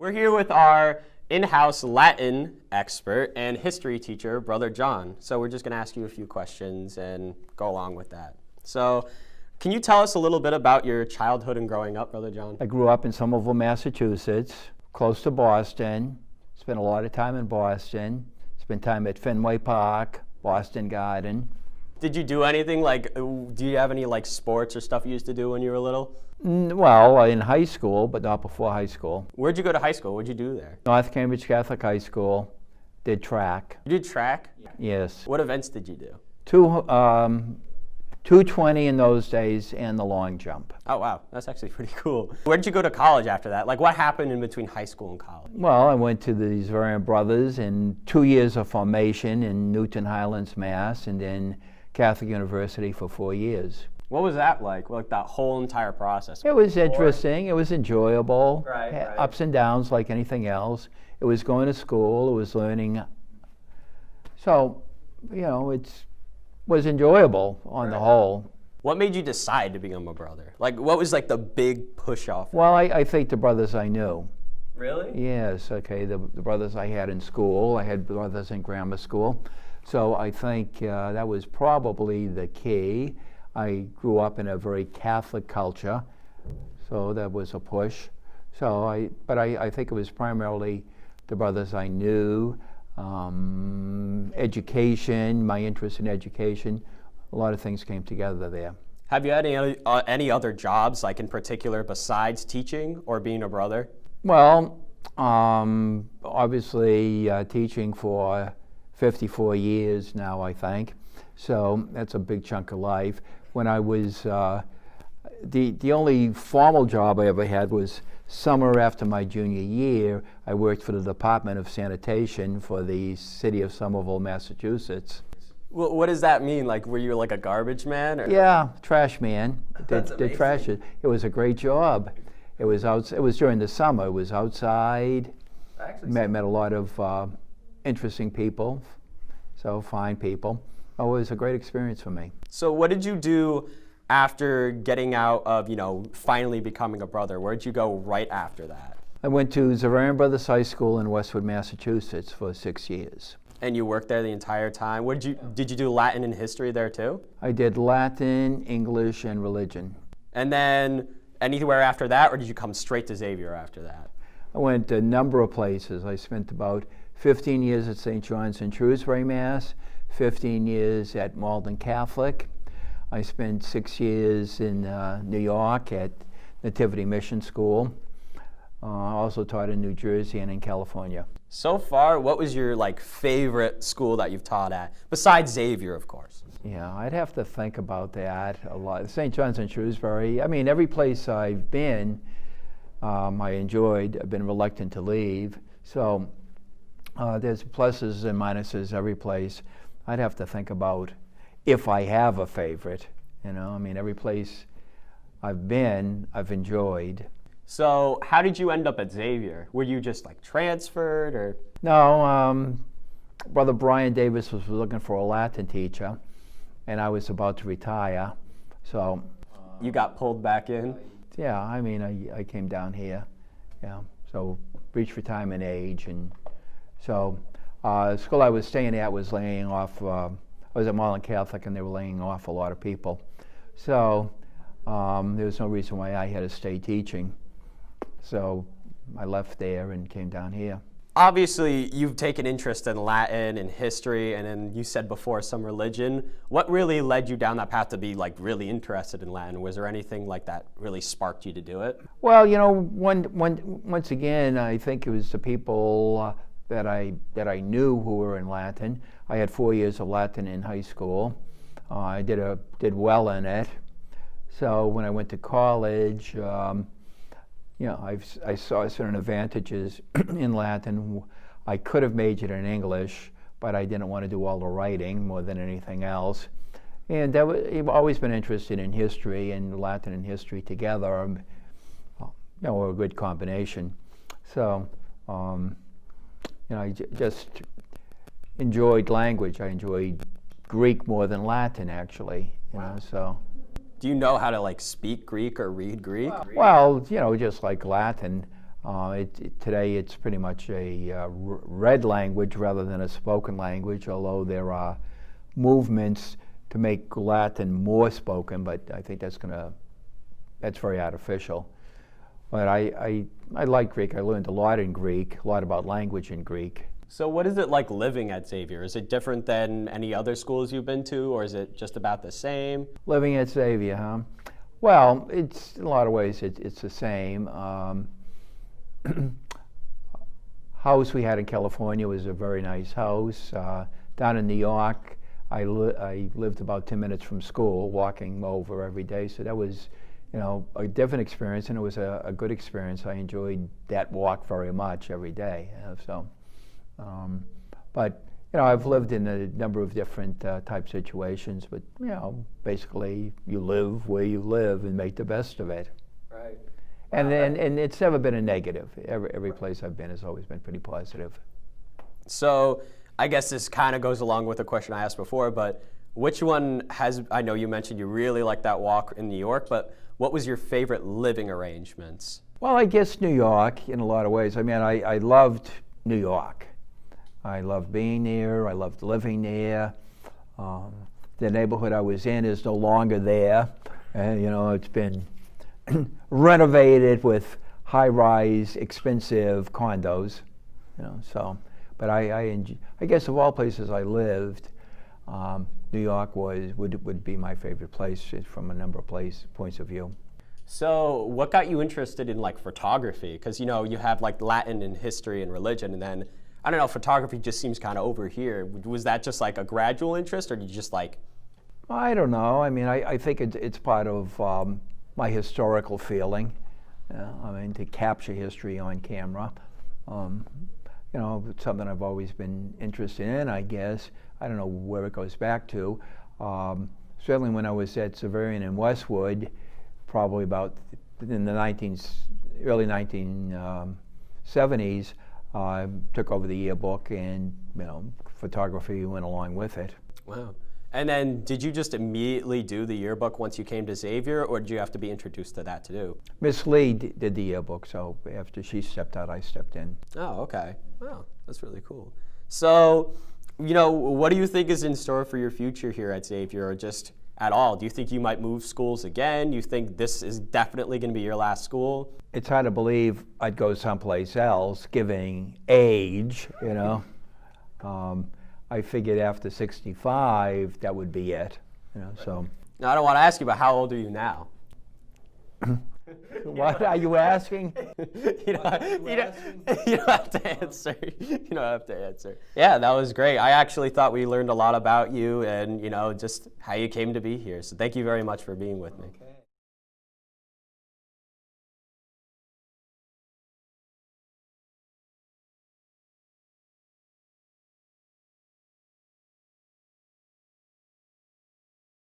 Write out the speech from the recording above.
We're here with our in-house Latin expert and history teacher, Brother John. So we're just going to ask you a few questions and go along with that. So can you tell us a little bit about your childhood and growing up, Brother John? I grew up in Somerville, Massachusetts, close to Boston. Spent a lot of time in Boston. Spent time at Fenway Park, Boston Garden. Did you do anything do you have any sports or stuff you used to do when you were little? Well, in high school, but not before high school. Where'd you go to high school? What'd you do there? North Cambridge Catholic High School. Did track. You did track? Yes. What events did you do? 220 in those days and the long jump. Oh, wow. That's actually pretty cool. Where did you go to college after that? What happened in between high school and college? Well, I went to the Sullivan brothers in 2 years of formation in Newton Highlands, Mass, and then Catholic University for 4 years. What was that like that whole entire process? It was interesting. It was enjoyable. Right. Ups and downs like anything else. It was going to school. It was learning. So, it was enjoyable on the whole. What made you decide to become a brother? What was the big push off? Well, I think the brothers I knew. Really? Yes. Okay. The brothers I had in school. I had brothers in grammar school. So I think that was probably the key. I grew up in a very Catholic culture, so that was a push. But I think it was primarily the brothers I knew, education, my interest in education. A lot of things came together there. Have you had any other jobs, in particular, besides teaching or being a brother? Well, obviously teaching for 54 years now, I think. So that's a big chunk of life. When I was, the only formal job I ever had was summer after my junior year. I worked for the Department of Sanitation for the city of Somerville, Massachusetts. Well, what does that mean? Were you a garbage man? Or? Yeah, trash man. Did trash. It was a great job. It was It was during the summer. It was outside. Met a lot of interesting people, so fine people. Oh, it was a great experience for me. So what did you do after getting out of, finally becoming a brother? Where did you go right after that? I went to Sullivan Brothers High School in Westwood, Massachusetts for 6 years. And you worked there the entire time? Did you do Latin and history there too? I did Latin, English, and religion. And then anywhere after that, or did you come straight to Xavier after that? I went a number of places. I spent about 15 years at St. John's in Shrewsbury, Mass., 15 years at Malden Catholic. I spent 6 years in New York at Nativity Mission School. I also taught in New Jersey and in California. So far, what was your favorite school that you've taught at, besides Xavier, of course? Yeah, I'd have to think about that a lot. St. John's in Shrewsbury, every place I've been, I enjoyed. I've been reluctant to leave. So there's pluses and minuses every place. I'd have to think about if I have a favorite. Every place I've been, I've enjoyed. So how did you end up at Xavier? Were you just transferred or? No, Brother Brian Davis was looking for a Latin teacher, and I was about to retire. So you got pulled back in? Yeah, I came down here. Yeah, so reached retirement age, and so the school I was staying at was laying off. I was at Mahon Catholic, and they were laying off a lot of people. So there was no reason why I had to stay teaching. So I left there and came down here. Obviously, you've taken interest in Latin and history, and then you said before some religion. What really led you down that path to be really interested in Latin? Was there anything that really sparked you to do it? Well, once again, I think it was the people that I knew who were in Latin. I had 4 years of Latin in high school. I did well in it. So when I went to college, I saw certain advantages in Latin. I could have majored in English, but I didn't want to do all the writing more than anything else. And I've always been interested in history, and Latin and history together are a good combination. So I just enjoyed language. I enjoyed Greek more than Latin, actually. So. Do you know how to speak Greek or read Greek? Well, just like Latin, Today it's pretty much a read language rather than a spoken language, although there are movements to make Latin more spoken, but I think that's very artificial. But I like Greek. I learned a lot in Greek, a lot about language in Greek. So what is it like living at Xavier? Is it different than any other schools you've been to, or is it just about the same? Living at Xavier, huh? Well, it's in a lot of ways it's the same. House we had in California was a very nice house. Down in New York, I lived about 10 minutes from school, walking over every day. So that was, a different experience, and it was a good experience. I enjoyed that walk very much every day. But I've lived in a number of different type situations. But basically, you live where you live and make the best of it. Right. And it's never been a negative. Every place I've been has always been pretty positive. So I guess this kind of goes along with the question I asked before, but which one I know you mentioned you really like that walk in New York, but what was your favorite living arrangements? Well, I guess New York in a lot of ways. I mean, I loved New York. I loved being there. I loved living there. The neighborhood I was in is no longer there. And, it's been renovated with high-rise, expensive condos, But I guess of all places I lived, New York would be my favorite place from a number of points of view. So what got you interested in photography? Because you have Latin and history and religion, and then I don't know, photography just seems kind of over here. Was that just a gradual interest, or did you just I don't know. I mean, I think it's part of my historical feeling. To capture history on camera. It's something I've always been interested in, I guess. I don't know where it goes back to. Certainly when I was at Severian in Westwood, probably about in the early 1970s, I took over the yearbook, and photography went along with it. Wow. And then did you just immediately do the yearbook once you came to Xavier, or did you have to be introduced to that too? Miss Lee did the yearbook, so after she stepped out, I stepped in. Oh, okay. Wow, that's really cool. So, what do you think is in store for your future here at Xavier, or just at all? Do you think you might move schools again? Do you think this is definitely going to be your last school? It's hard to believe I'd go someplace else, given age, I figured after 65, that would be it. So. Now, I don't want to ask you, but how old are you now? What are you asking? You don't have to answer. You don't have to answer. Yeah, that was great. I actually thought we learned a lot about you and, just how you came to be here. So thank you very much for being with me. Okay.